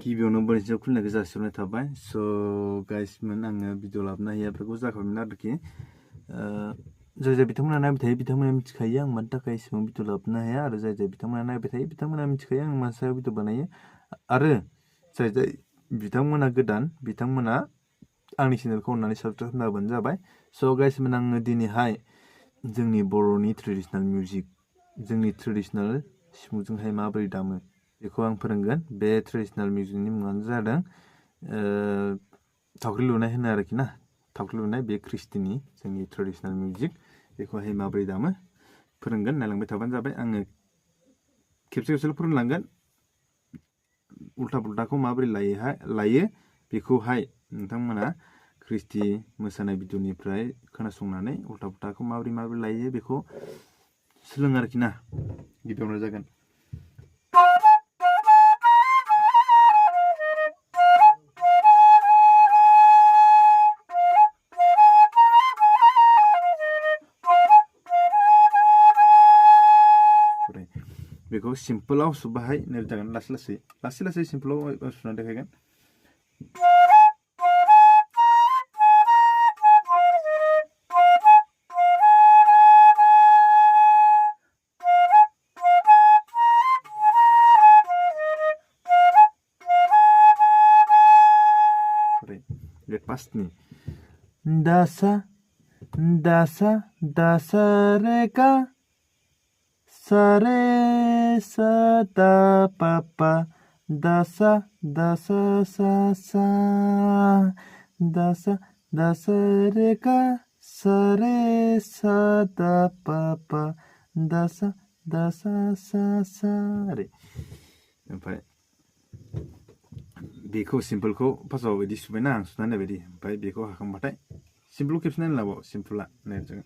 गिबियावनो बोनसेयाव खुलिनायखौ जासिहरनाय थाबाय स' गाइसमोन आङो भिडिअ लाबोनो हाया बेफोरखौ जाखाबायमोन आरोखि जाय जाय बिथांमोना नायबाय थायो बिथांमोना मिथिखायो आं मानि थाखाय एसेबां भिडिअ लाबोनो हाया आरो जाय जाय बिथांमोना नायबाय थायो बिथांमोना मिथिखायो आं मानि सायाव भिडिअ बानायो आरो जाय जाय बिथांमोना गोदान बिथांमोना आंनि चेनेलखौ अननानै साबसक्राइब खालामना होबानो जाबाय स' गाइसमोन आङो दिनैहाय जोंनि बर'नि ट्रेडिसनेल मिउजिक जोंनि ट्रेडिसनेल सिफुंजोंहाय माबोरै दामो बेखौ आं फोरोंगोन बे ट्रेडिसनेल मिउजिकनि मुङानो जादों थावख्रि लुनाय होनो आरोखि ना थावख्रि लुनाय बे ख्रिस्टिनि जोंनि ट्रेडिसनेल मिउजिक बेखौहाय माबोरै दामो फोरोंगोन नायलांबाय थाबानो जाबाय आङो खेबसे खेबसेल' फोरोंलांगोन उल्था पुल्टाखौ माबोरै लायो बेखौहाय नोंथांमोना ख्रिस्टि मोसानाय भिडिअनिफ्राय खोनासंनानै उल्था पुल्टाखौ माबोरै लायो बेखौ सोलों आरोखि ना गिबियावनो जागोन बेखौ सिम्पोलाव सुबाहाय नैबे जागोन लासै लासै सिम्पोलाव सुनानै देखायगोन पासनि दासा दासा दासा रेगा सारे सा दा पा पा दासा दासा सा सा दासा दासा रेगा सारे सा दा पा पा दासा दासा सा सा आरो ओमफ्राय बेखौ सिम्पोलखौ फार्स्टआव बिदि सुबायना आं सुनानै बायदि ओमफ्राय बेखौ हाखांबाथाय सिम्पोल खेबसे नायनो लाबाव सिम्पोला नायजों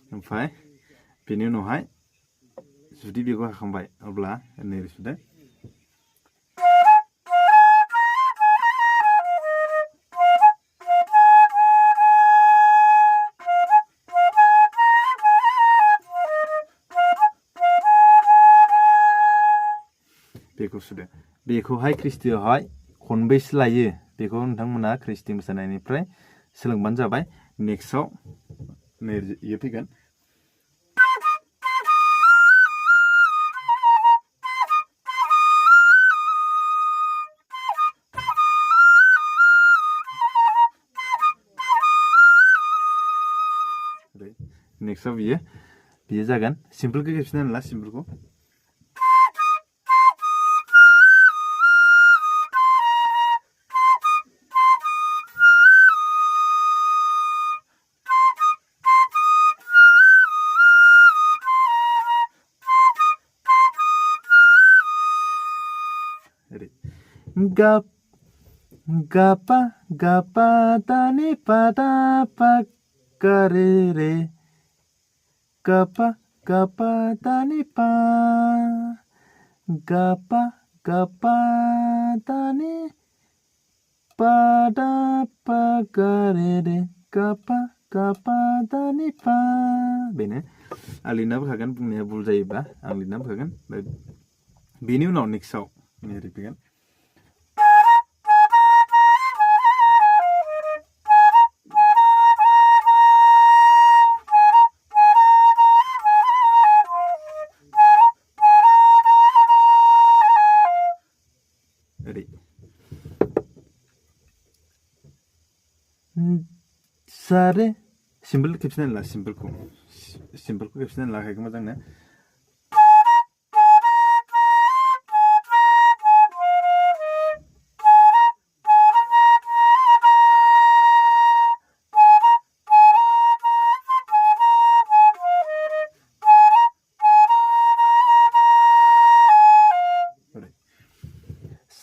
ओमफ्राय बेनि उनावहाय जुदि बेखौ हाखांबाय अब्ला नैबे सुदो बेखौ सुदो बेखौहाय ख्रिस्टियावहाय खनबैसो लायो बेखौ नोंथांमोना ख्रिस्टि मोसानायनिफ्राय सोलोंबानो जाबाय नेक्स्टआव नै इयो फैगोन नेक्स्टआव बियो जागोन सिम्पोलखौ खेबसे नायला सिम्पोलखौ Gap gapa gapa tani pada pa kare re gapa gapa tani pa gapa gapa tani pada pa kare re gapa gapa tani pa बेनो आं लिरना होखागोन बुंनाया भुल जायोबा आं लिरना होखागोन बेनि उनाव नेक्स्टआव ओरै फैगोन सारे सिम्पोल खेबसे नायला सिम्पोलखौ खेबसे नायला लाखायखौ मोजांनो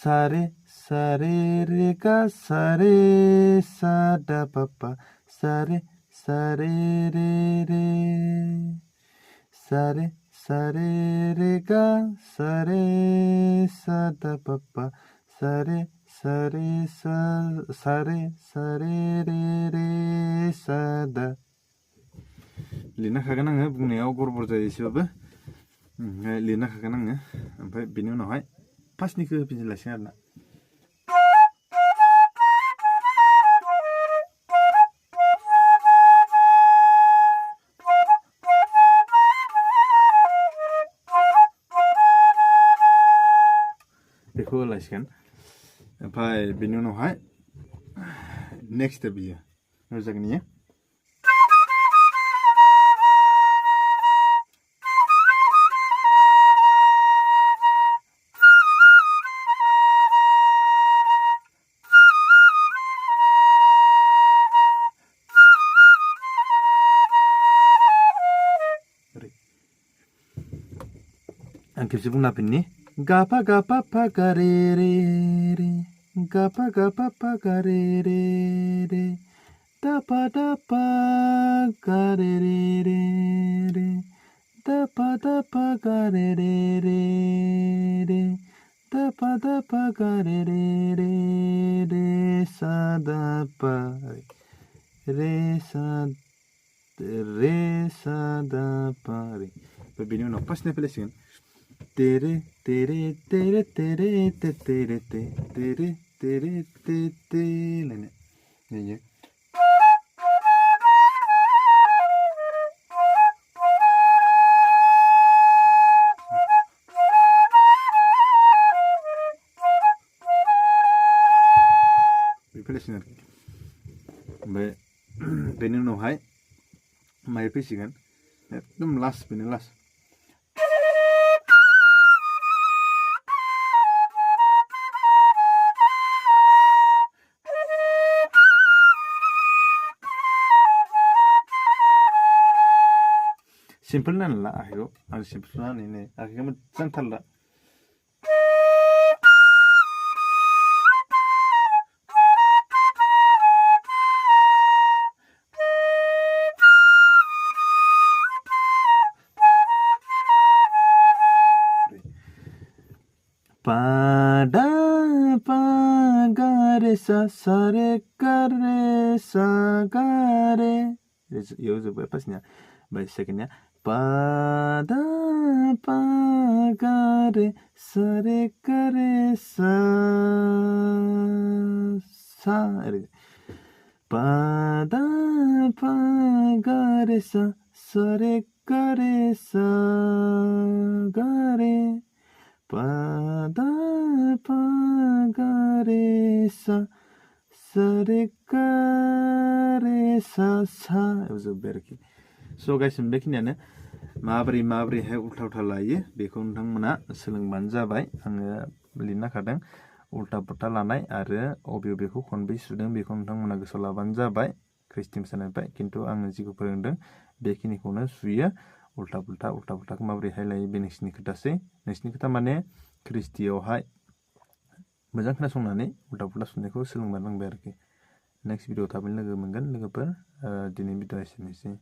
सारे सारे रे का सारे सा दा पा पा सारे सारे रे रे सारे sa re ga sa re sa da pa pa sa re sa re sa re re sa da लिरनो हागोन आङो बुंनायाव गरबर जायो एसेबाबो लिरनो हागोन आङो ओमफ्राय बेनि उनावहाय फार्स्टनिखौ होफिनलायसिगोन आरोना बेखौ होलायसिगोन ओमफ्राय बेनि उनावहाय नेक्स्ट बियो जागोन इयो आं खेबसे बुंना फिननि गापा गापा पा गा रे रे रे गापा गापा पा गा रे रे रे दापा दापा गा रे रे रे रे दापा दापा गा रे रे रे रे दापा दापा गा रे रे रे रे सा दा पा रे सा दा पा रे बेनि उनाव फार्स्टनिफ्राय फैलायसिगोन तेरे तेरे तेरे तेरे ते तेरे ते तेरे तेरे ते ते लायनो जायो बेफोरलायसिगोन आरोखि ओमफ्राय बेनि उनावहाय माय फैसिगोन एकदम लास्ट बेनो लास्ट सिम्पोल नानला आखाइखौ आं सिम्पोल नानैनो आखाइखौ मोजां थालला पा दा पा गा रे सा सा रे गा रे सा गा रे इयाव जोब्बाय फार्स्टनिया ओमफ्राय सेकेन्डनिया पा दा पा गा रे सा रे गा रे सा सा ओरै पा दा पा गा रे सा सा रे गा रे सा गा रे पा दा पा गा रे सा सा रे गा रे सा सा इयाव जोब्बाय आरोखि स' गाइस बेखिनियानो माबोरैहाय उल्था उल्था लायो बेखौ नोंथांमोना सोलोंबानो जाबाय आङो लिरना खादों उल्था पुल्था लानाय आरो अबेखौ खनबै सुदों बेखौ नोंथांमोना गोसोआव लाबानो जाबाय ख्रिस्टि मोसानायनिफ्राय खिन्थु आङो जिखौ फोरोंदों बेखिनिखौनो सुयो उल्था पुल्थाखौ माबोरैहाय लायो बे नोंसिनि खोथासै नोंसिनि खोथा माने ख्रिस्टियावहाय मोजां खोनासंनानै उल्था पुल्था सुनायखौ सोलोंबानो नांबाय आरोखि नेक्स्ट भिडिअ थाबैनो लोगो मोनगोन लोगोफोर दिनै भिडिअ एसेनोसै